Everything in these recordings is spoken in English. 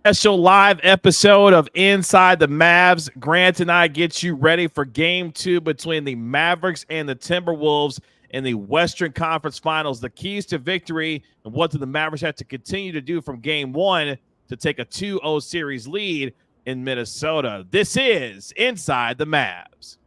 Special live episode of Inside the Mavs. Grant and I get you ready for game 2 between the Mavericks and the Timberwolves in the Western Conference Finals. The keys to victory and what do the Mavericks have to continue to do from game 1 to take a 2-0 series lead in Minnesota. This is Inside the Mavs.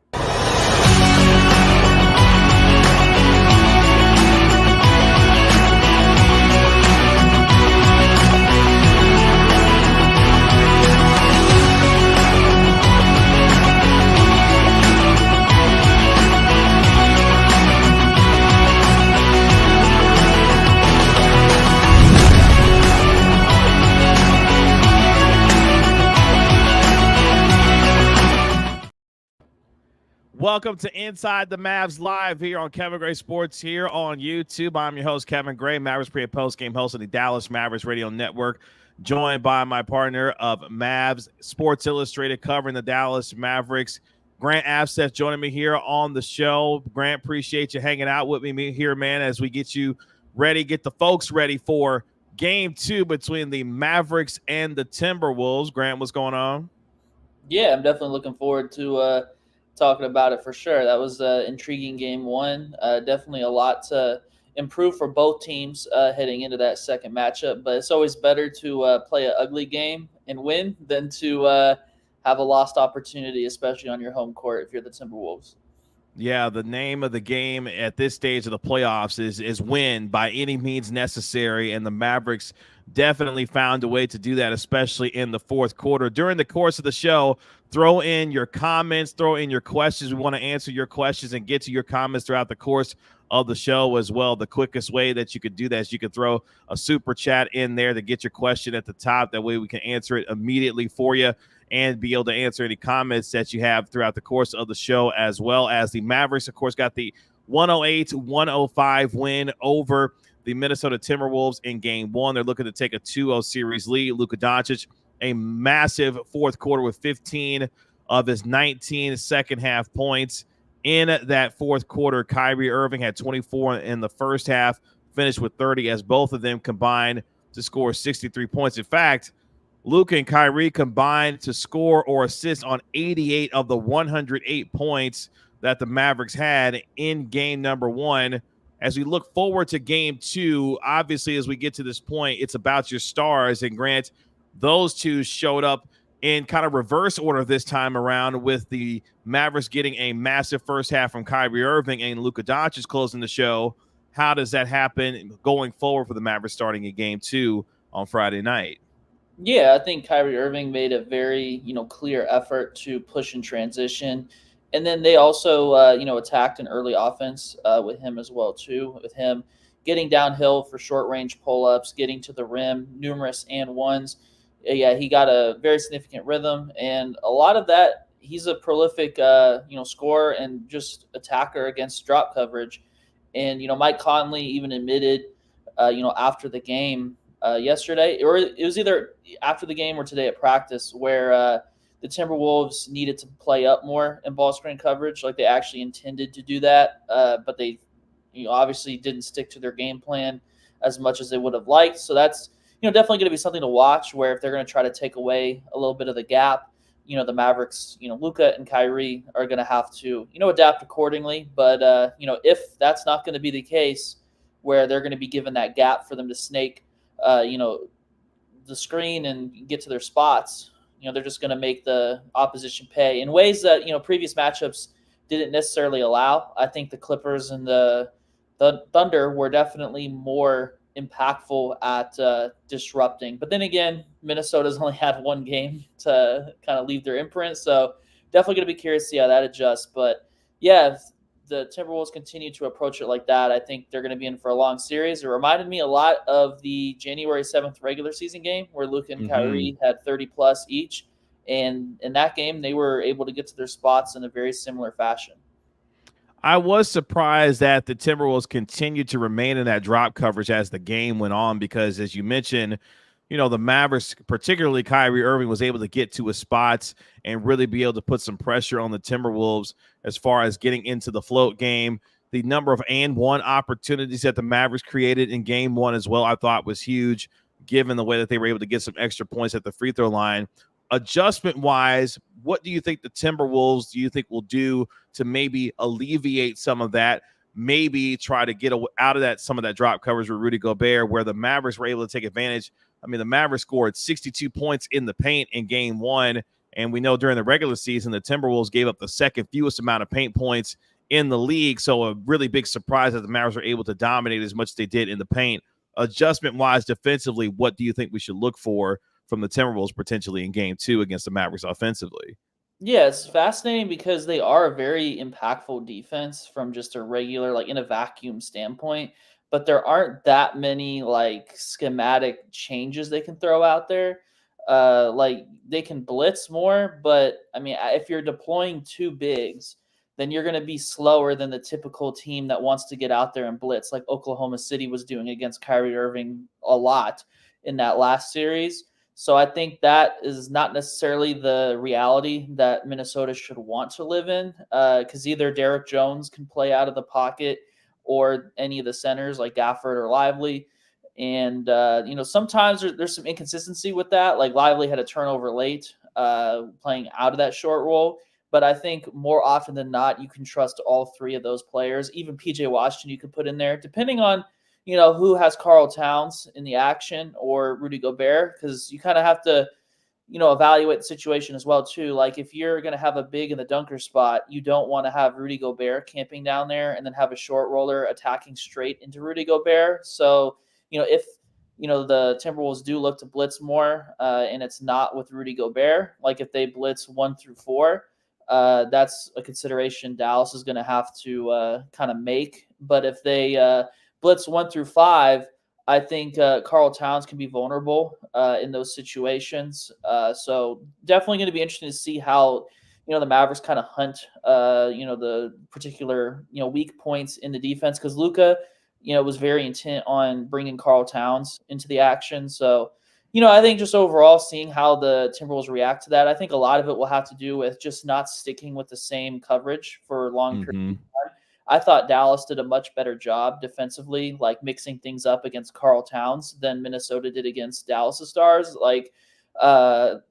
Welcome to Inside the Mavs live here on Kevin Gray Sports here on YouTube. I'm your host, Kevin Gray, Mavericks pre- and post-game host of the Dallas Mavericks Radio Network, joined by my partner of Mavs Sports Illustrated covering the Dallas Mavericks, Grant Afseth, joining me here on the show. Grant, appreciate you hanging out with me here, man, as we get you ready, get the folks ready for game 2 between the Mavericks and the Timberwolves. Grant, what's going on? Yeah, I'm definitely looking forward to talking about it for sure. That was an intriguing game 1. Definitely a lot to improve for both teams heading into that second matchup. But it's always better to play an ugly game and win than to have a lost opportunity, especially on your home court if you're the Timberwolves. Yeah, the name of the game at this stage of the playoffs is win by any means necessary, and the Mavericks definitely found a way to do that, especially in the fourth quarter. During the course of the show, throw in your comments, throw in your questions. We want to answer your questions and get to your comments throughout the course of the show as well. The quickest way that you could do that is you could throw a super chat in there to get your question at the top. That way we can answer it immediately for you and be able to answer any comments that you have throughout the course of the show, as well as the Mavericks, of course, got the 108-105 win over the Minnesota Timberwolves in game 1. They're looking to take a 2-0 series lead. Luka Doncic, a massive fourth quarter with 15 of his 19 second-half points. In that fourth quarter, Kyrie Irving had 24 in the first half, finished with 30 as both of them combined to score 63 points. In fact, Luka and Kyrie combined to score or assist on 88 of the 108 points that the Mavericks had in game number 1. As we look forward to game 2, obviously, as we get to this point, it's about your stars. And Grant, those two showed up in kind of reverse order this time around, with the Mavericks getting a massive first half from Kyrie Irving and Luka Doncic closing the show. How does that happen going forward for the Mavericks starting in game 2 on Friday night? Yeah, I think Kyrie Irving made a very, clear effort to push in transition. And then they also, attacked an early offense with him as well, too, with him getting downhill for short-range pull-ups, getting to the rim, numerous and ones. Yeah, he got a very significant rhythm. And a lot of that, he's a prolific, scorer and just attacker against drop coverage. And, Mike Conley even admitted, after the game, yesterday, or it was either after the game or today at practice, where the Timberwolves needed to play up more in ball screen coverage. Like, they actually intended to do that, but they obviously didn't stick to their game plan as much as they would have liked. So that's definitely going to be something to watch, where if they're going to try to take away a little bit of the gap, the Mavericks, Luka and Kyrie are going to have to adapt accordingly. But if that's not going to be the case, where they're going to be given that gap for them to snake the screen and get to their spots, they're just going to make the opposition pay in ways that, previous matchups didn't necessarily allow. I think the Clippers and the Thunder were definitely more impactful at disrupting. But then again, Minnesota's only had one game to kind of leave their imprint. So definitely going to be curious to see how that adjusts. But yeah, the Timberwolves continue to approach it like that, I think they're going to be in for a long series. It reminded me a lot of the January 7th regular season game where Luka and Kyrie had 30-plus each. And in that game, they were able to get to their spots in a very similar fashion. I was surprised that the Timberwolves continued to remain in that drop coverage as the game went on, because, as you mentioned, the Mavericks, particularly Kyrie Irving, was able to get to his spots and really be able to put some pressure on the Timberwolves as far as getting into the float game. The number of and one opportunities that the Mavericks created in game 1 as well, I thought was huge. given the way that they were able to get some extra points at the free throw line. Adjustment-wise, what do you think the Timberwolves will do to maybe alleviate some of that, maybe try to get out of that some of that drop coverage with Rudy Gobert, where the Mavericks were able to take advantage? I mean, the Mavericks scored 62 points in the paint in game one, and we know during the regular season, the Timberwolves gave up the second fewest amount of paint points in the league, so a really big surprise that the Mavericks were able to dominate as much as they did in the paint. Adjustment-wise, defensively, what do you think we should look for from the Timberwolves potentially in game two against the Mavericks offensively? Yeah, it's fascinating because they are a very impactful defense from just a regular, like in a vacuum standpoint, but there aren't that many like schematic changes they can throw out there. Like they can blitz more, but I mean, if you're deploying two bigs, then you're going to be slower than the typical team that wants to get out there and blitz, like Oklahoma City was doing against Kyrie Irving a lot in that last series. So I think that is not necessarily the reality that Minnesota should want to live in, because either Derek Jones can play out of the pocket or any of the centers like Gafford or Lively. And, sometimes there's some inconsistency with that. Like Lively had a turnover late playing out of that short roll. But I think more often than not, you can trust all three of those players. Even PJ Washington you could put in there, depending on who has Karl Towns in the action or Rudy Gobert, because you kind of have to, evaluate the situation as well, too. Like if you're going to have a big in the dunker spot, you don't want to have Rudy Gobert camping down there and then have a short roller attacking straight into Rudy Gobert. So, if, the Timberwolves do look to blitz more and it's not with Rudy Gobert, like if they blitz 1 through 4, that's a consideration Dallas is going to have to kind of make. But if they blitz 1 through 5, I think Karl Towns can be vulnerable in those situations. So definitely going to be interesting to see how, the Mavericks kind of hunt, the particular, weak points in the defense, because Luka, was very intent on bringing Karl Towns into the action. So, I think just overall seeing how the Timberwolves react to that, I think a lot of it will have to do with just not sticking with the same coverage for long periods of time. I thought Dallas did a much better job defensively, like mixing things up against Karl Towns than Minnesota did against Dallas Stars. Like, whether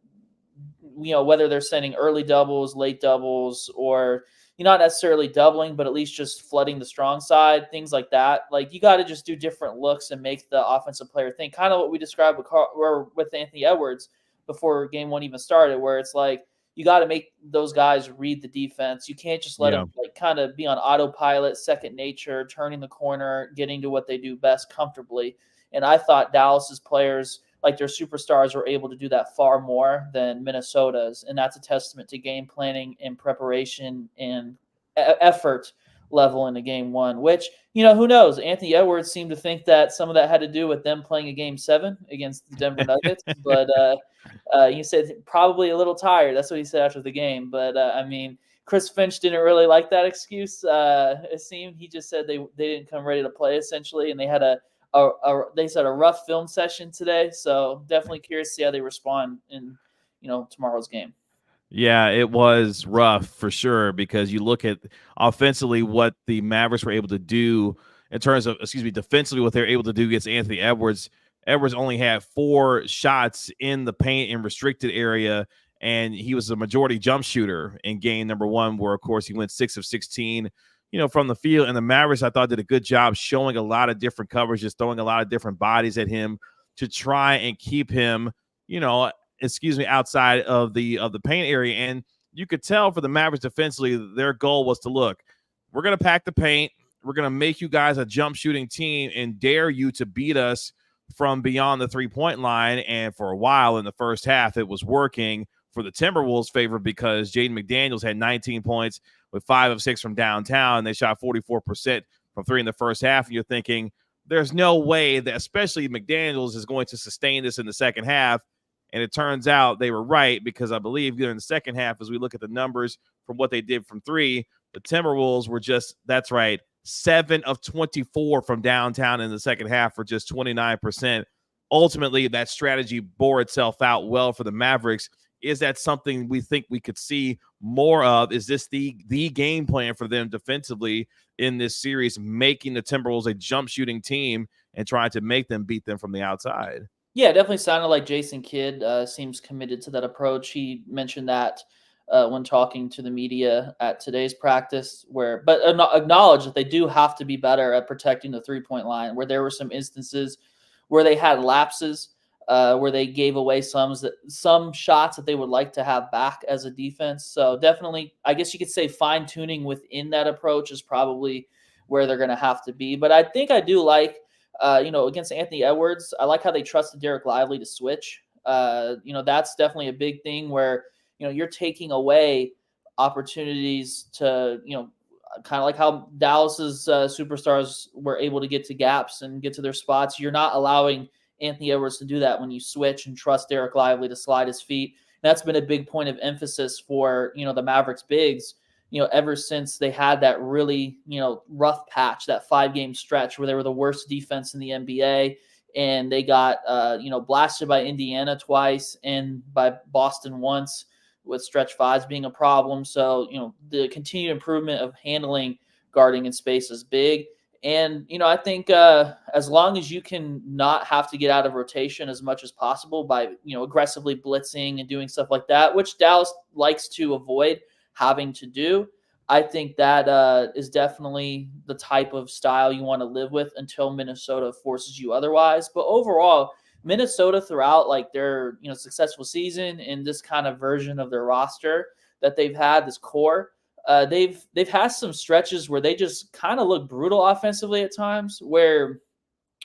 they're sending early doubles, late doubles, or not necessarily doubling, but at least just flooding the strong side, things like that. Like you got to just do different looks and make the offensive player think. Kind of what we described with Anthony Edwards before game one even started, where it's like you got to make those guys read the defense. You can't just let them like kind of be on autopilot, second nature, turning the corner, getting to what they do best comfortably. And I thought Dallas's players, like their superstars, were able to do that far more than Minnesota's. And that's a testament to game planning and preparation and effort level in the game one, which, who knows? Anthony Edwards seemed to think that some of that had to do with them playing a game 7 against the Denver Nuggets. But he said probably a little tired. That's what he said after the game. But I mean, Chris Finch didn't really like that excuse. It seemed he just said they didn't come ready to play essentially. And they had they said a rough film session today, so definitely curious to see how they respond in tomorrow's game. Yeah, it was rough for sure, because you look at offensively what the Mavericks were able to do in terms of, defensively what they were able to do against Anthony Edwards. Edwards only had 4 shots in the paint and restricted area, and he was a majority jump shooter in game number 1, where of course he went 6 of 16 from the field. And the Mavericks, I thought, did a good job showing a lot of different coverages, throwing a lot of different bodies at him to try and keep him, outside of the paint area. And you could tell for the Mavericks defensively, their goal was to look, we're going to pack the paint. We're going to make you guys a jump shooting team and dare you to beat us from beyond the 3-point line. And for a while in the first half, it was working for the Timberwolves' favor, because Jaden McDaniels had 19 points with 5 of 6 from downtown. They shot 44% from 3 in the first half. And you're thinking, there's no way that especially McDaniels is going to sustain this in the second half. And it turns out they were right, because I believe during the second half, as we look at the numbers from what they did from 3, the Timberwolves were just, that's right, 7 of 24 from downtown in the second half for just 29%. Ultimately, that strategy bore itself out well for the Mavericks. Is that something we think we could see more of? Is this the game plan for them defensively in this series, making the Timberwolves a jump shooting team and trying to make them beat them from the outside? Yeah, definitely sounded like Jason Kidd seems committed to that approach. He mentioned that when talking to the media at today's practice, but acknowledge that they do have to be better at protecting the 3-point line. Where there were some instances where they had lapses, where they gave away some shots that they would like to have back as a defense. So definitely, I guess you could say fine tuning within that approach is probably where they're going to have to be. But I think I do like against Anthony Edwards, I like how they trusted Derek Lively to switch. That's definitely a big thing where, you're taking away opportunities to, kind of like how Dallas's superstars were able to get to gaps and get to their spots. You're not allowing Anthony Edwards to do that when you switch and trust Derek Lively to slide his feet. And that's been a big point of emphasis for, the Mavericks bigs, ever since they had that really, rough patch, that 5-game stretch where they were the worst defense in the NBA. And they got, blasted by Indiana twice and by Boston once, with stretch fives being a problem. So, the continued improvement of handling, guarding in space is big. And, I think as long as you can not have to get out of rotation as much as possible by, aggressively blitzing and doing stuff like that, which Dallas likes to avoid having to do, I think that is definitely the type of style you want to live with until Minnesota forces you otherwise. But overall, Minnesota throughout like their successful season and this kind of version of their roster that they've had, this core, they've had some stretches where they just kind of look brutal offensively at times. Where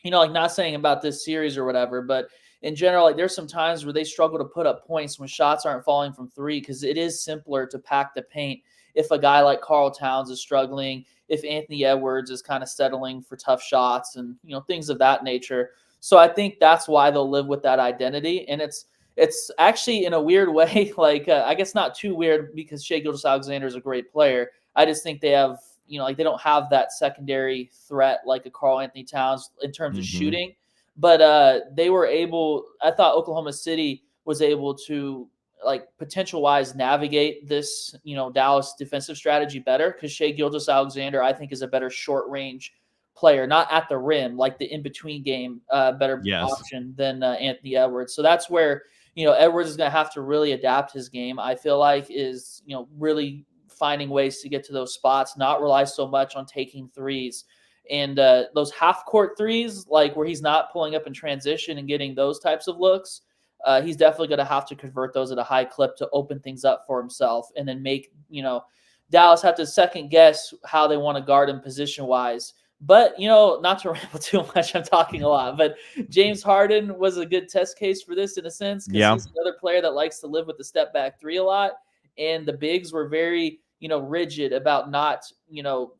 like not saying about this series or whatever, but in general, like there's some times where they struggle to put up points when shots aren't falling from three because it is simpler to pack the paint if a guy like Karl Towns is struggling, if Anthony Edwards is kind of settling for tough shots and things of that nature. So I think that's why they'll live with that identity. And it's actually in a weird way, like I guess not too weird because Shai Gilgeous-Alexander is a great player. I just think they have, like they don't have that secondary threat like a Karl Anthony Towns in terms of shooting. But they were able, I thought Oklahoma City was able to like potential wise navigate this, Dallas defensive strategy better because Shai Gilgeous-Alexander, I think, is a better short range player, not at the rim, like the in-between game, better option than Anthony Edwards. So that's where, Edwards is going to have to really adapt his game, I feel like, is, really finding ways to get to those spots, not rely so much on taking threes. And those half-court threes, like where he's not pulling up in transition and getting those types of looks, he's definitely going to have to convert those at a high clip to open things up for himself and then make, Dallas have to second guess how they want to guard him position-wise. But, not to ramble too much, I'm talking a lot, but James Harden was a good test case for this in a sense because he's another player that likes to live with the step back three a lot. And the bigs were very, rigid about not,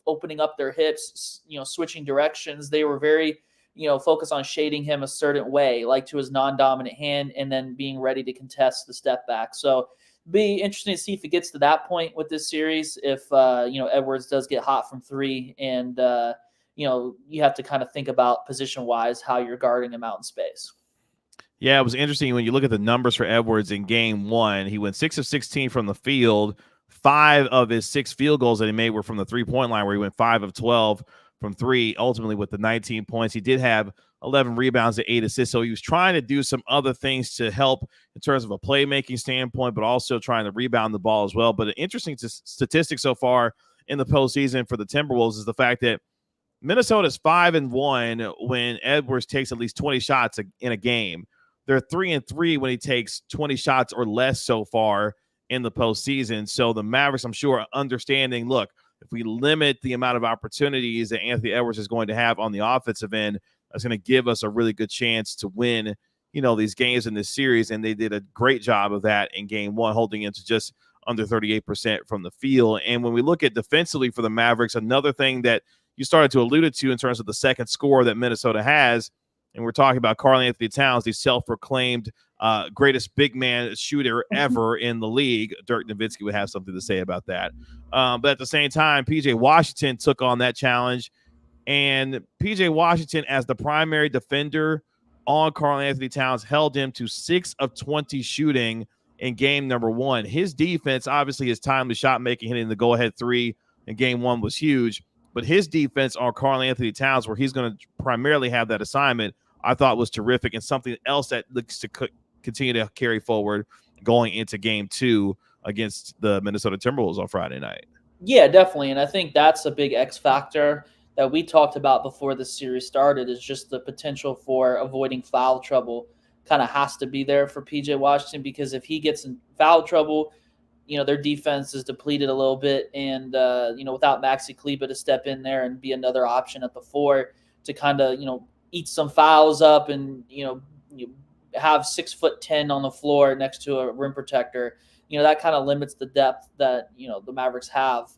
opening up their hips, switching directions. They were very, focused on shading him a certain way, like to his non-dominant hand, and then being ready to contest the step back. So be interesting to see if it gets to that point with this series, if, Edwards does get hot from three and, you have to kind of think about position-wise how you're guarding him out in space. Yeah, it was interesting when you look at the numbers for Edwards in game one. He went 6 of 16 from the field. 5 of his 6 field goals that he made were from the three-point line, where he went 5 of 12 from three, ultimately with the 19 points. He did have 11 rebounds and 8 assists, so he was trying to do some other things to help in terms of a playmaking standpoint, but also trying to rebound the ball as well. But an interesting statistic so far in the postseason for the Timberwolves is the fact that Minnesota's 5-1 when Edwards takes at least 20 shots in a game. They're 3-3 when he takes 20 shots or less so far in the postseason. So the Mavericks, I'm sure, are understanding, look, if we limit the amount of opportunities that Anthony Edwards is going to have on the offensive end, that's going to give us a really good chance to win, these games in this series. And they did a great job of that in game one, holding it to just under 38% from the field. And when we look at defensively for the Mavericks, another thing that you started to allude to in terms of the second score that Minnesota has, and we're talking about Karl Anthony Towns, the self-proclaimed greatest big man shooter ever in the league. Dirk Nowitzki would have something to say about that. But at the same time, P.J. Washington took on that challenge. And P.J. Washington, as the primary defender on Karl Anthony Towns, held him to 6 of 20 shooting in game number one. His defense, obviously, his timely shot making, hitting the go-ahead three in game one was huge. But his defense on Karl Anthony Towns, where he's going to primarily have that assignment, I thought was terrific and something else that looks to continue to carry forward going into game 2 against the Minnesota Timberwolves on Friday night. Yeah, definitely. And I think that's a big X factor that we talked about before the series started, is just the potential for avoiding foul trouble kind of has to be there for PJ Washington, because if he gets in foul trouble, their defense is depleted a little bit. And, without Maxi Kleber to step in there and be another option at the 4 to kind of, eat some fouls up and, you have 6'10" on the floor next to a rim protector, that kind of limits the depth that, the Mavericks have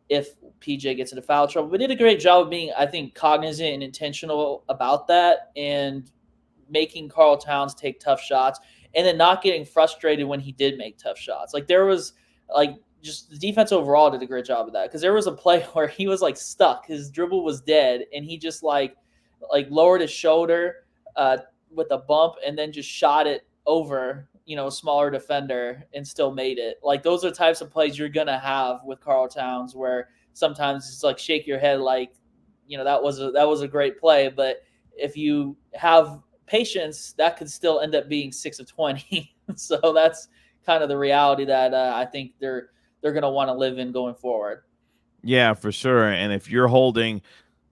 if PJ gets into foul trouble. But did a great job of being, I think, cognizant and intentional about that, and making Karl Towns take tough shots, and then not getting frustrated when he did make tough shots. Like, there was, just the defense overall did a great job of that, because there was a play where he was stuck, his dribble was dead, and he just lowered his shoulder with a bump and then just shot it over a smaller defender and still made it. Those are types of plays you're gonna have with Karl Towns, where sometimes it's shake your head that was a great play, but if you have patience, that could still end up being 6 of 20. So that's kind of the reality that I think they're going to want to live in going forward. Yeah, for sure. And if you're holding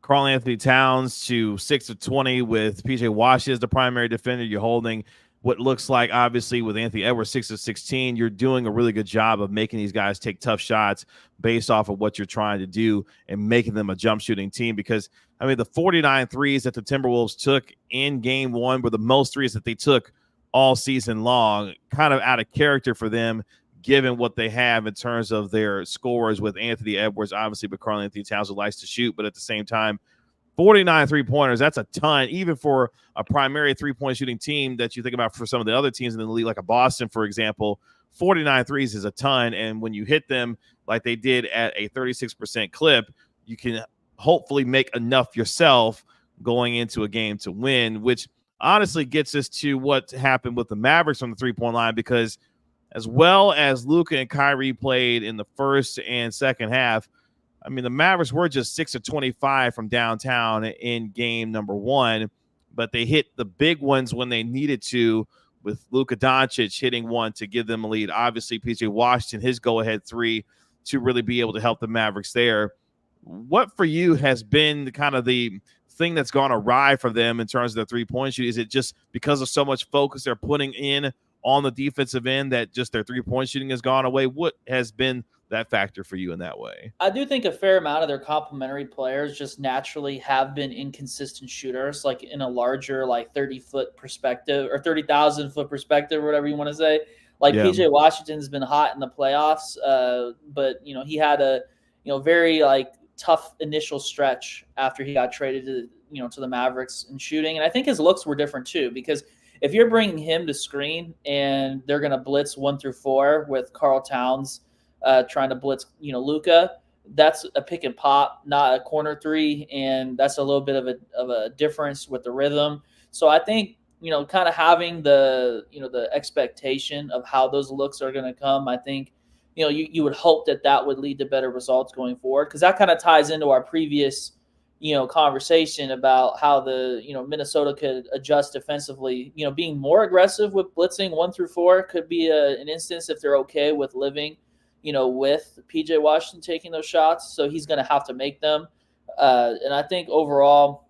Karl-Anthony Towns to 6 of 20 with PJ Washington as the primary defender, you're holding what looks like, obviously, with Anthony Edwards 6 of 16, you're doing a really good job of making these guys take tough shots based off of what you're trying to do and making them a jump shooting team. Because, the 49 threes that the Timberwolves took in game 1 were the most threes that they took all season long, kind of out of character for them, given what they have in terms of their scores with Anthony Edwards, obviously, but Karl-Anthony Towns who likes to shoot. But at the same time, 49 3-pointers, that's a ton, even for a primary 3-point shooting team that you think about for some of the other teams in the league, like a Boston, for example. 49 threes is a ton, and when you hit them like they did at a 36% clip, you can hopefully make enough yourself going into a game to win, which honestly gets us to what happened with the Mavericks on the 3-point line, because as well as Luka and Kyrie played in the first and second half, the Mavericks were just 6 of 25 from downtown in game number 1, but they hit the big ones when they needed to, with Luka Doncic hitting one to give them a lead. Obviously, PJ Washington, his go-ahead 3 to really be able to help the Mavericks there. What for you has been kind of the thing that's gone awry for them in terms of their 3-point shoot? Is it just because of so much focus they're putting in on the defensive end that just their 3-point shooting has gone away? What has been that factor for you in that way? I do think a fair amount of their complementary players just naturally have been inconsistent shooters, in a larger 30-foot perspective or 30,000-foot perspective, or whatever you want to say. PJ Washington's been hot in the playoffs, but he had a very tough initial stretch after he got traded to the Mavericks in shooting, and I think his looks were different too, because if you're bringing him to screen and they're going to blitz 1 through 4 with Karl Towns trying to blitz, Luka, that's a pick and pop, not a corner 3, and that's a little bit of a difference with the rhythm. So I think kind of having the the expectation of how those looks are going to come, I think you would hope that would lead to better results going forward, because that kind of ties into our previous conversation about how the Minnesota could adjust defensively. Being more aggressive with blitzing 1 through 4 could be an instance if they're okay with living with PJ Washington taking those shots. So he's going to have to make them. And I think overall,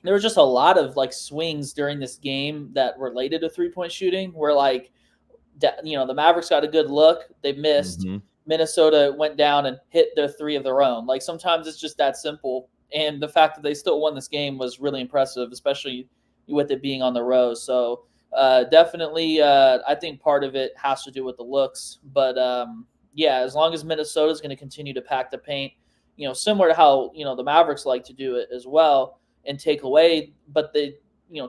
there was just a lot of swings during this game that related to 3-point shooting, where the Mavericks got a good look, they missed. Mm-hmm. Minnesota went down and hit their 3 of their own. Sometimes it's just that simple. And the fact that they still won this game was really impressive, especially with it being on the road. So definitely, I think part of it has to do with the looks. But as long as Minnesota is going to continue to pack the paint, similar to how the Mavericks like to do it as well, and take away. But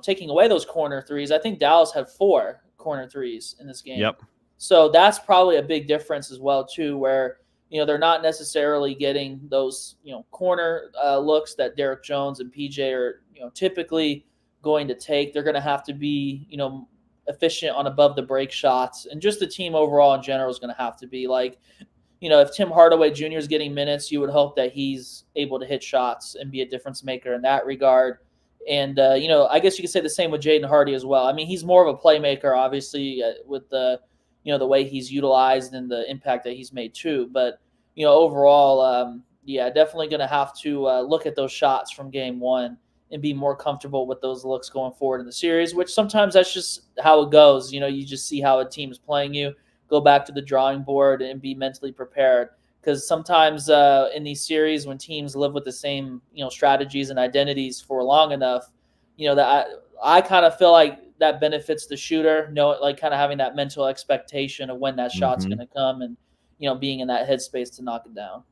taking away those corner 3s, I think Dallas had 4 corner 3s in this game. Yep. So that's probably a big difference as well too, where they're not necessarily getting those, corner looks that Derek Jones and PJ are, typically going to take. They're going to have to be, efficient on above the break shots, and just the team overall in general is going to have to be if Tim Hardaway Jr. is getting minutes, you would hope that he's able to hit shots and be a difference maker in that regard. And I guess you could say the same with Jaden Hardy as well. I mean, he's more of a playmaker, obviously, with the the way he's utilized and the impact that he's made too. But overall, yeah, definitely going to have to look at those shots from game one and be more comfortable with those looks going forward in the series. Which sometimes that's just how it goes. You just see how a team is playing you, go back to the drawing board and be mentally prepared. Because sometimes in these series, when teams live with the same strategies and identities for long enough, that I kind of feel like that benefits the shooter, like kind of having that mental expectation of when that shot's going to come and being in that headspace to knock it down.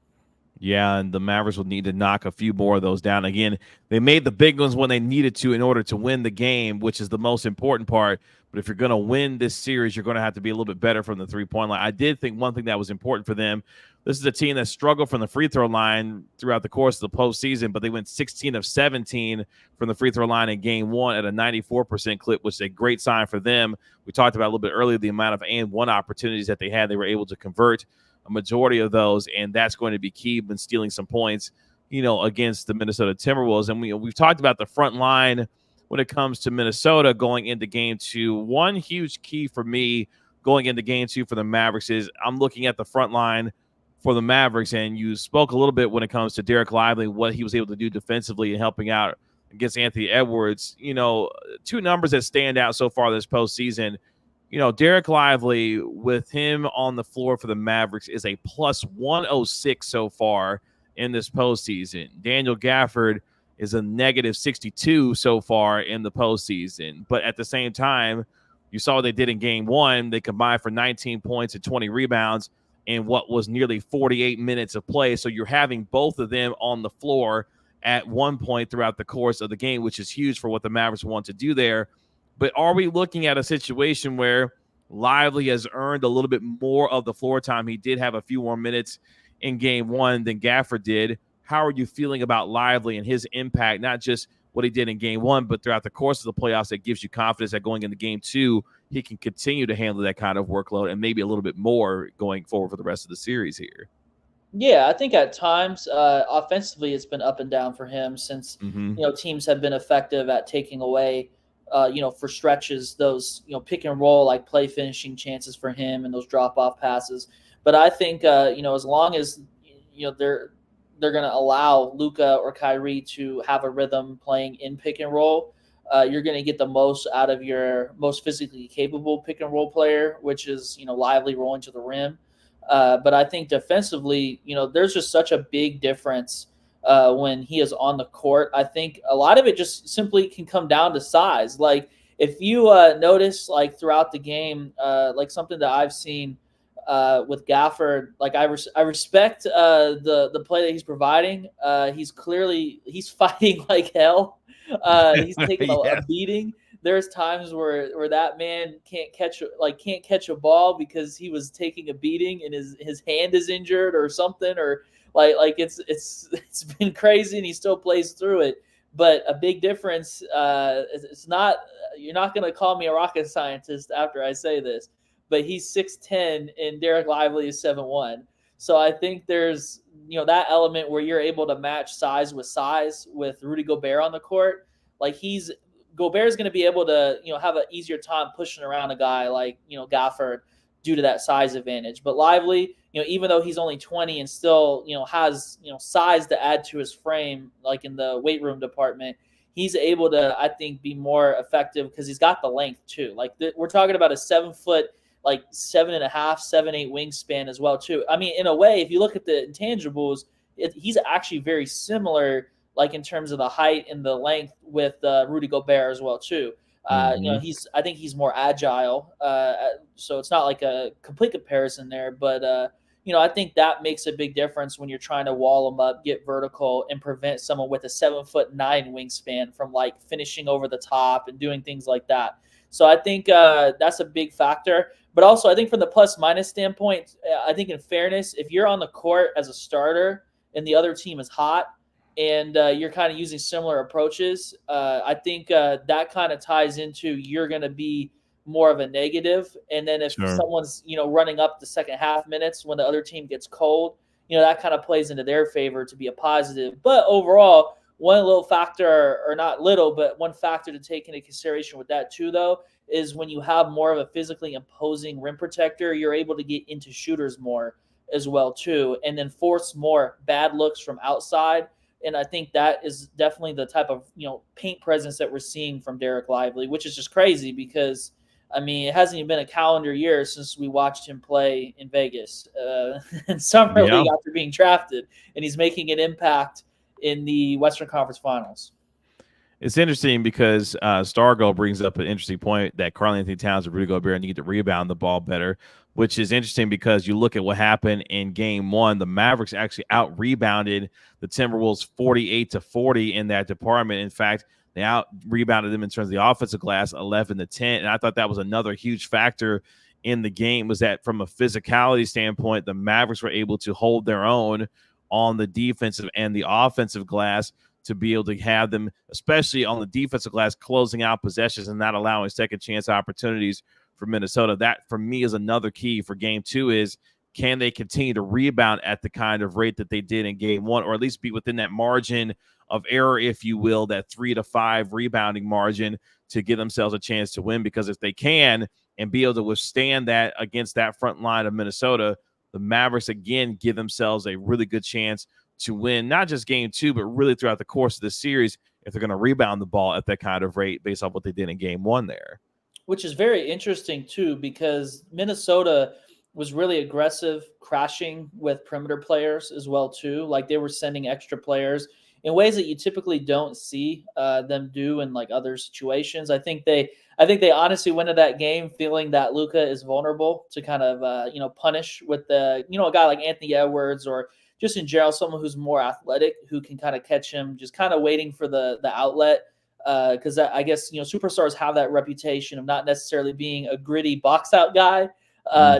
Yeah, and the Mavericks will need to knock a few more of those down. Again, they made the big ones when they needed to in order to win the game, which is the most important part. But if you're going to win this series, you're going to have to be a little bit better from the three-point line. I did think one thing that was important for them, this is a team that struggled from the free throw line throughout the course of the postseason, but they went 16 of 17 from the free throw line in game one at a 94% clip, which is a great sign for them. We talked about a little bit earlier the amount of and one opportunities that they had. They were able to convert a majority of those, and that's going to be key when stealing some points, against the Minnesota Timberwolves. And we've talked about the front line when it comes to Minnesota going into game two. One huge key for me going into game two for the Mavericks is I'm looking at the front line for the Mavericks, and you spoke a little bit when it comes to Derek Lively, what he was able to do defensively and helping out against Anthony Edwards. Two numbers that stand out so far this postseason. Derek Lively, with him on the floor for the Mavericks, is a plus 106 so far in this postseason. Daniel Gafford is a negative 62 so far in the postseason. But at the same time, you saw what they did in game one. They combined for 19 points and 20 rebounds in what was nearly 48 minutes of play. So you're having both of them on the floor at one point throughout the course of the game, which is huge for what the Mavericks want to do there. But are we looking at a situation where Lively has earned a little bit more of the floor time? He did have a few more minutes in game one than Gafford did. How are you feeling about Lively and his impact, not just what he did in game one, but throughout the course of the playoffs that gives you confidence that going into game two, he can continue to handle that kind of workload and maybe a little bit more going forward for the rest of the series here? Yeah, I think at times offensively it's been up and down for him since teams have been effective at taking away for stretches, those, pick and roll, like play finishing chances for him and those drop off passes. But I think, as long as, they're going to allow Luka or Kyrie to have a rhythm playing in pick and roll, you're going to get the most out of your most physically capable pick and roll player, which is, Lively rolling to the rim. But I think defensively, there's just such a big difference when he is on the court. I think a lot of it just simply can come down to size. Like if you notice, like throughout the game, like something that I've seen with Gafford, like I respect the play that he's providing. He's fighting like hell. He's taking a beating. There's times where that man can't catch a ball because he was taking a beating and his hand is injured or something, or like it's been crazy and he still plays through it. But a big difference, it's not, you're not going to call me a rocket scientist after I say this, but he's 6'10" and Derek Lively is 7'1". So I think there's, that element where you're able to match size with Rudy Gobert on the court. Like Gobert is going to be able to, have an easier time pushing around a guy like, Gafford due to that size advantage. But Lively, even though he's only 20 and still, has, size to add to his frame, like in the weight room department, he's able to, I think, be more effective because he's got the length too. Like we're talking about a 7 foot, like 7.5, 7'8" wingspan as well too. I mean, in a way, if you look at the intangibles, he's actually very similar, like in terms of the height and the length with Rudy Gobert as well too. I think he's more agile. So it's not like a complete comparison there, but I think that makes a big difference when you're trying to wall them up, get vertical, and prevent someone with a 7'9" wingspan from like finishing over the top and doing things like that. So I think that's a big factor. But also, I think from the plus minus standpoint, I think in fairness, if you're on the court as a starter and the other team is hot, and you're kind of using similar approaches, I think that kind of ties into you're going to be more of a negative. And then if someone's, running up the second half minutes when the other team gets cold, that kind of plays into their favor to be a positive. But overall, one little factor, or not little, but one factor to take into consideration with that too, though, is when you have more of a physically imposing rim protector, you're able to get into shooters more as well too, and then force more bad looks from outside. And I think that is definitely the type of paint presence that we're seeing from Derek Lively, which is just crazy because I mean it hasn't even been a calendar year since we watched him play in Vegas in summer Yeah. league after being drafted, and he's making an impact in the Western Conference Finals. It's interesting because Stargo brings up an interesting point that Karl-Anthony Towns and Rudy Gobert need to rebound the ball better, which is interesting because you look at what happened in Game 1. The Mavericks actually out-rebounded the Timberwolves 48-40 in that department. In fact, they out-rebounded them in terms of the offensive glass 11-10, and I thought that was another huge factor in the game, was that from a physicality standpoint, the Mavericks were able to hold their own on the defensive and the offensive glass, to be able to have them, especially on the defensive glass, closing out possessions and not allowing second chance opportunities for Minnesota. That, for me, is another key for Game 2 is, can they continue to rebound at the kind of rate that they did in Game 1, or at least be within that margin of error, if you will, that 3 to 5 rebounding margin, to give themselves a chance to win? Because if they can and be able to withstand that against that front line of Minnesota, the Mavericks, again, give themselves a really good chance to win, not just Game 2, but really throughout the course of the series, if they're going to rebound the ball at that kind of rate based off what they did in Game 1 there. Which is very interesting, too, because Minnesota was really aggressive, crashing with perimeter players as well, too. Like, they were sending extra players in ways that you typically don't see them do in, like, other situations. I think they honestly went into that game feeling that Luka is vulnerable to kind of, punish with a guy like Anthony Edwards, or just in general, someone who's more athletic, who can kind of catch him, just kind of waiting for the outlet. Because I guess superstars have that reputation of not necessarily being a gritty box out guy,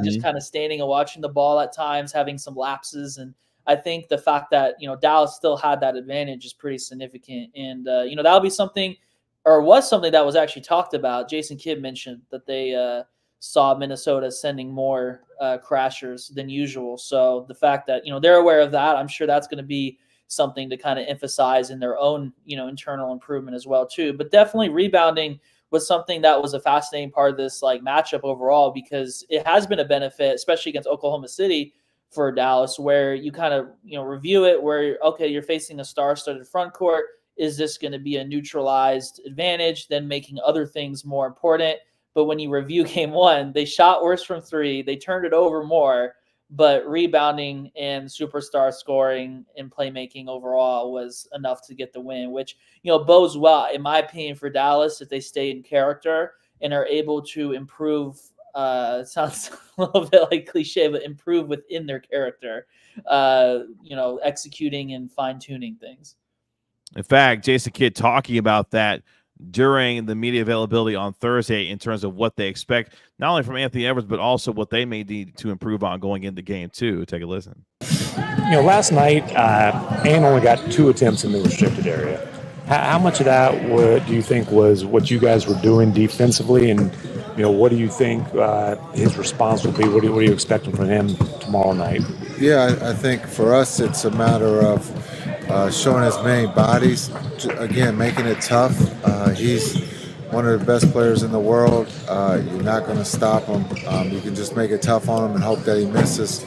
just kind of standing and watching the ball at times, having some lapses. And I think the fact that Dallas still had that advantage is pretty significant. And that'll be something, or was something, that was actually talked about. Jason Kidd mentioned that they saw Minnesota sending more crashers than usual. So the fact that they're aware of that, I'm sure that's going to be something to kind of emphasize in their own internal improvement as well too. But definitely rebounding was something that was a fascinating part of this like matchup overall, because it has been a benefit, especially against Oklahoma City, for Dallas, where you kind of review it, where okay, you're facing a star-studded front court. Is this going to be a neutralized advantage, then making other things more important? But when you review Game 1, they shot worse from 3, they turned it over more, but rebounding and superstar scoring and playmaking overall was enough to get the win, which bodes well, in my opinion, for Dallas if they stay in character and are able to improve. It sounds a little bit like cliche, but improve within their character. Executing and fine tuning things. In fact, Jason Kidd talking about that during the media availability on Thursday in terms of what they expect, not only from Anthony Edwards, but also what they may need to improve on going into Game 2. Take a listen. Last night, Ant only got 2 attempts in the restricted area. How much of that do you think was what you guys were doing defensively, and what do you think his response will be? What are you expecting from him tomorrow night? Yeah, I think for us it's a matter of showing as many bodies, again, making it tough. He's one of the best players in the world. You're not going to stop him. You can just make it tough on him and hope that he misses.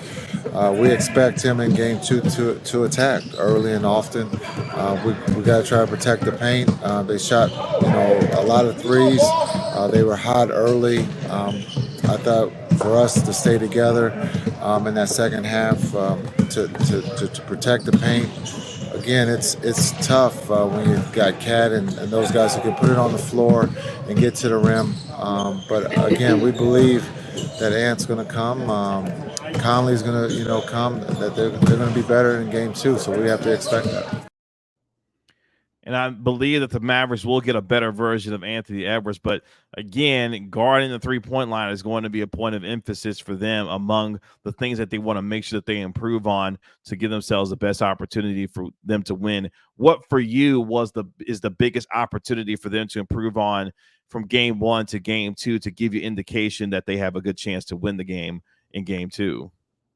We expect him in Game 2 to attack early and often. We got to try to protect the paint. They shot a lot of threes. They were hot early. I thought for us to stay together in that second half to protect the paint. Again, it's tough when you've got Cat and those guys who can put it on the floor and get to the rim. But again, we believe that Ant's going to come. Conley's going to come. That they're going to be better in Game 2. So we have to expect that. And I believe that the Mavericks will get a better version of Anthony Edwards. But again, guarding the three-point line is going to be a point of emphasis for them among the things that they want to make sure that they improve on to give themselves the best opportunity for them to win. What for you is the biggest opportunity for them to improve on from Game 1 to Game 2 to give you indication that they have a good chance to win the game in Game 2?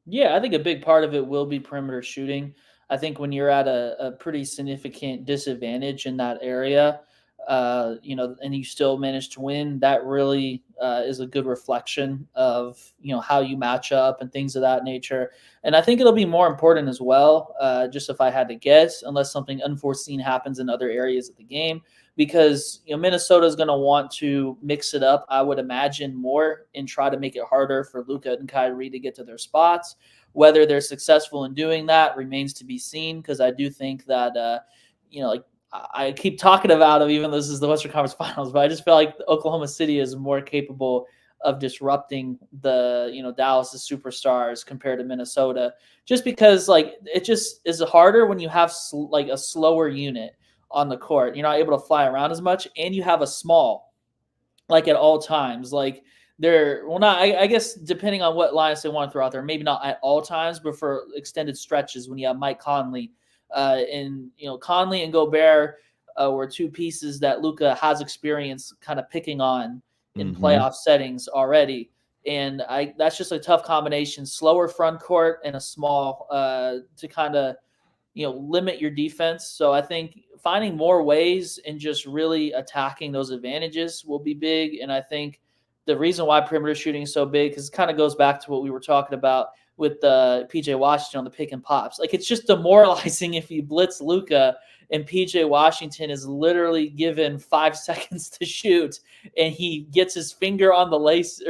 Yeah, I think a big part of it will be perimeter shooting. I think when you're at a pretty significant disadvantage in that area, and you still manage to win, that really is a good reflection of, how you match up and things of that nature. And I think it'll be more important as well, just if I had to guess, unless something unforeseen happens in other areas of the game, because Minnesota is going to want to mix it up, I would imagine, more and try to make it harder for Luka and Kyrie to get to their spots. Whether they're successful in doing that remains to be seen, because I do think that I keep talking about it, even though this is the Western Conference Finals, but I just feel like Oklahoma City is more capable of disrupting the Dallas' superstars compared to Minnesota, just because it just is harder when you have a slower unit on the court. You're not able to fly around as much, and you have a small, at all times. I guess depending on what lines they want to throw out there, maybe not at all times, but for extended stretches when you have Mike Conley. Conley and Gobert were two pieces that Luka has experience kind of picking on in playoff settings already. And that's just a tough combination, slower front court and a small to kind of, limit your defense. So I think finding more ways and just really attacking those advantages will be big. And I think the reason why perimeter shooting is so big, because it kind of goes back to what we were talking about with PJ Washington on the pick and pops. It's just demoralizing if you blitz Luka and PJ Washington is literally given 5 seconds to shoot, and he gets his fingers on the laces,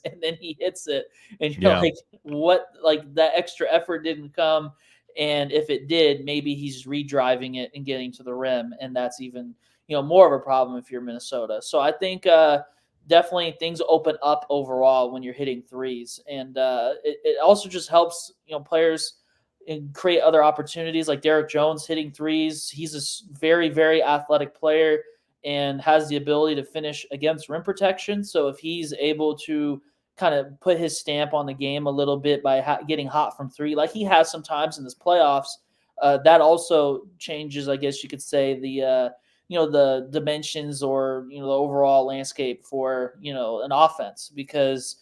and then he hits it. And you're like, what? That extra effort didn't come. And if it did, maybe he's redriving it and getting to the rim. And that's even, more of a problem if you're Minnesota. So I think definitely things open up overall when you're hitting threes. And it also just helps, players create other opportunities, like Derek Jones hitting threes. He's a very, very athletic player and has the ability to finish against rim protection. So if he's able to kind of put his stamp on the game a little bit by getting hot from three, like he has sometimes in this playoffs, that also changes, I guess you could say, the dimensions or, the overall landscape for, an offense, because,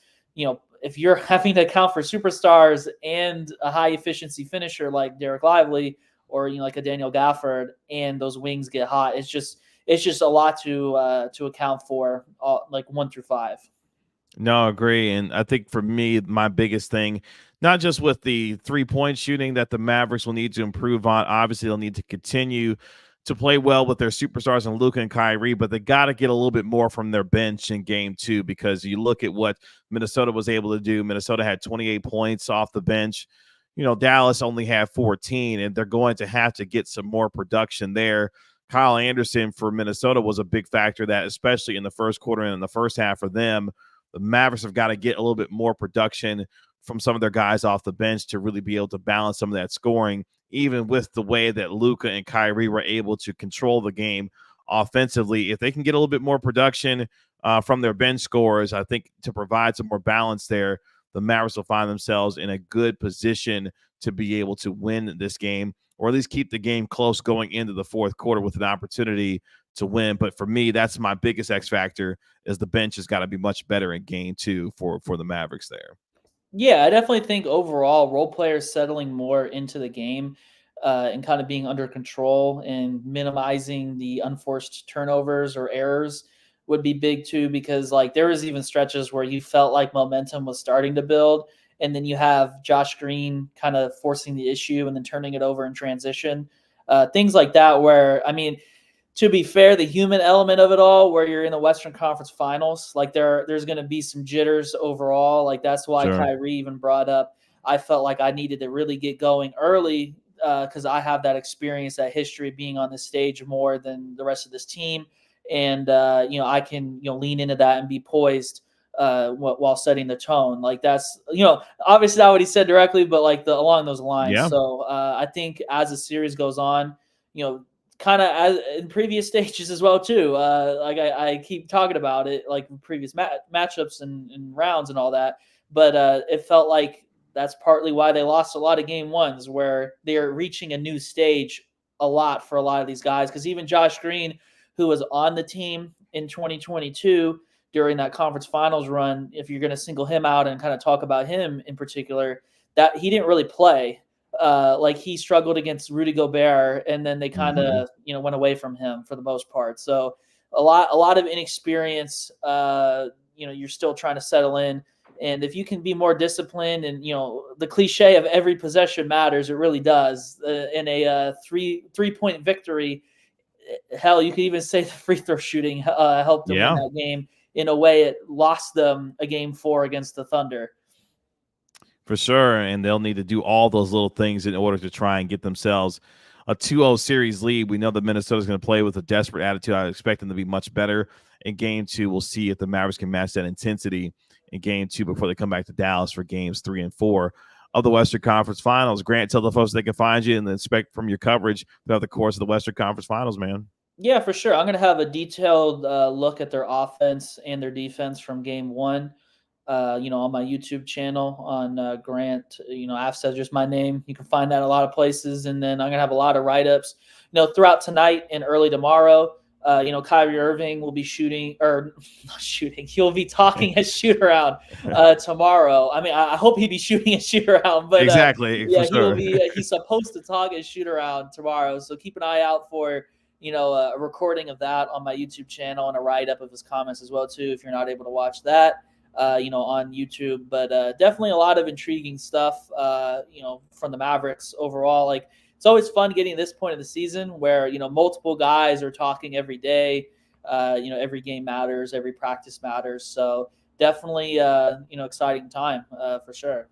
if you're having to account for superstars and a high efficiency finisher like Derek Lively or, like a Daniel Gafford, and those wings get hot, it's just a lot to account for, 1 through 5. No, I agree. And I think for me, my biggest thing, not just with the 3-point shooting that the Mavericks will need to improve on, obviously they'll need to continue to play well with their superstars and Luka and Kyrie, but they got to get a little bit more from their bench in game 2, because you look at what Minnesota was able to do. Minnesota had 28 points off the bench. Dallas only had 14, and they're going to have to get some more production there. Kyle Anderson for Minnesota was a big factor, that especially in the first quarter and in the first half for them. The Mavericks have got to get a little bit more production from some of their guys off the bench to really be able to balance some of that scoring, even with the way that Luka and Kyrie were able to control the game offensively. If they can get a little bit more production from their bench scorers, I think to provide some more balance there, the Mavericks will find themselves in a good position to be able to win this game, or at least keep the game close going into the fourth quarter with an opportunity to win. But for me, that's my biggest X factor, is the bench has got to be much better in game 2 for the Mavericks there. Yeah, I definitely think overall role players settling more into the game and kind of being under control and minimizing the unforced turnovers or errors would be big too, because there was even stretches where you felt like momentum was starting to build, and then you have Josh Green kind of forcing the issue and then turning it over in transition. Things like that where, to be fair, the human element of it all, where you're in the Western Conference Finals, there's going to be some jitters overall. That's why Sure. Kyrie even brought up, I felt like I needed to really get going early because I have that experience, that history of being on this stage more than the rest of this team. And, I can, lean into that and be poised while setting the tone. That's, obviously not what he said directly, but along those lines. Yeah. So I think as the series goes on, kind of as in previous stages as well too. I keep talking about it, previous matchups and rounds and all that, but it felt like that's partly why they lost a lot of game 1s, where they're reaching a new stage a lot for a lot of these guys. Because even Josh Green, who was on the team in 2022 during that conference finals run, if you're going to single him out and kind of talk about him in particular, that he didn't really play like he struggled against Rudy Gobert, and then they kind of went away from him for the most part. So a lot of inexperience. You're still trying to settle in. And if you can be more disciplined, and the cliche of every possession matters, it really does. In a 3-point victory, hell, you could even say the free throw shooting helped them win that game. In a way, it lost them a game 4 against the Thunder. For sure, and they'll need to do all those little things in order to try and get themselves a 2-0 series lead. We know that Minnesota's going to play with a desperate attitude. I expect them to be much better in Game 2. We'll see if the Mavericks can match that intensity in Game 2 before they come back to Dallas for Games 3 and 4 of the Western Conference Finals. Grant, tell the folks they can find you and expect from your coverage throughout the course of the Western Conference Finals, man. Yeah, for sure. I'm going to have a detailed look at their offense and their defense from Game 1. On my YouTube channel on Grant, Afseth, just my name. You can find that in a lot of places. And then I'm going to have a lot of write-ups, throughout tonight and early tomorrow. Kyrie Irving will be he'll be talking at shoot-around tomorrow. I mean, I hope he'd be shooting at shoot-around. But exactly, yeah, sure. he's supposed to talk at shoot-around tomorrow. So keep an eye out for a recording of that on my YouTube channel and a write-up of his comments as well, too, if you're not able to watch that. On YouTube, but definitely a lot of intriguing stuff, from the Mavericks overall. Like, it's always fun getting to this point of the season where, multiple guys are talking every day. Every game matters, every practice matters. So definitely, exciting time for sure.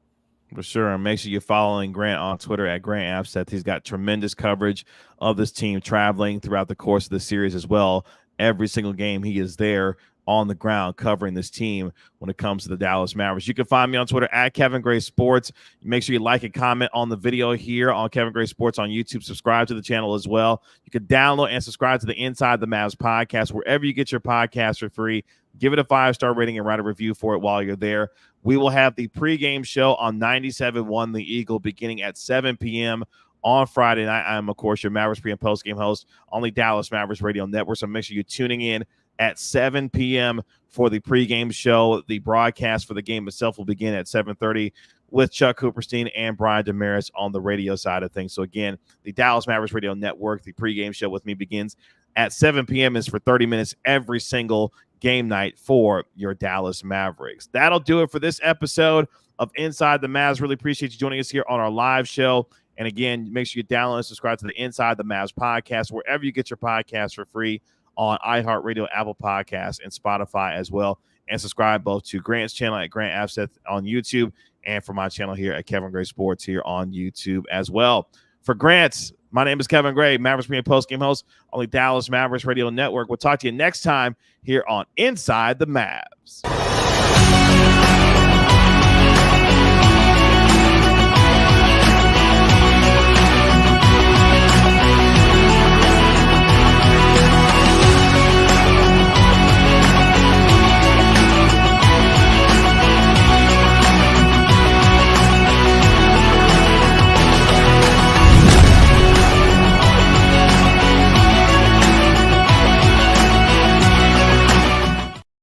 For sure. And make sure you're following Grant on Twitter at Grant Afseth. He's got tremendous coverage of this team traveling throughout the course of the series as well. Every single game he is there on the ground covering this team when it comes to the Dallas Mavericks. You can find me on Twitter at Kevin Gray Sports. Make sure you like and comment on the video here on Kevin Gray Sports on YouTube. Subscribe to the channel as well. You can download and subscribe to the Inside the Mavs podcast wherever you get your podcast for free. Give it a 5-star rating and write a review for it while you're there. We will have the pregame show on 97.1 The Eagle beginning at 7 p.m. on Friday night. I'm, of course, your Mavericks pre- and post-game host on the Dallas Mavericks Radio Network. So make sure you're tuning in at 7 p.m. for the pregame show. The broadcast for the game itself will begin at 7:30 with Chuck Cooperstein and Brian Damaris on the radio side of things. So, again, the Dallas Mavericks Radio Network, the pregame show with me begins at 7 p.m. is for 30 minutes every single game night for your Dallas Mavericks. That'll do it for this episode of Inside the Mavs. Really appreciate you joining us here on our live show. And, again, make sure you download and subscribe to the Inside the Mavs podcast wherever you get your podcasts for free, on iHeartRadio, Apple Podcasts, and Spotify as well. And subscribe both to Grant's channel at Grant Afseth on YouTube and for my channel here at Kevin Gray Sports here on YouTube as well. For Grant's, my name is Kevin Gray, Mavericks pre- and post-game host on the Dallas Mavericks Radio Network. We'll talk to you next time here on Inside the Mavs.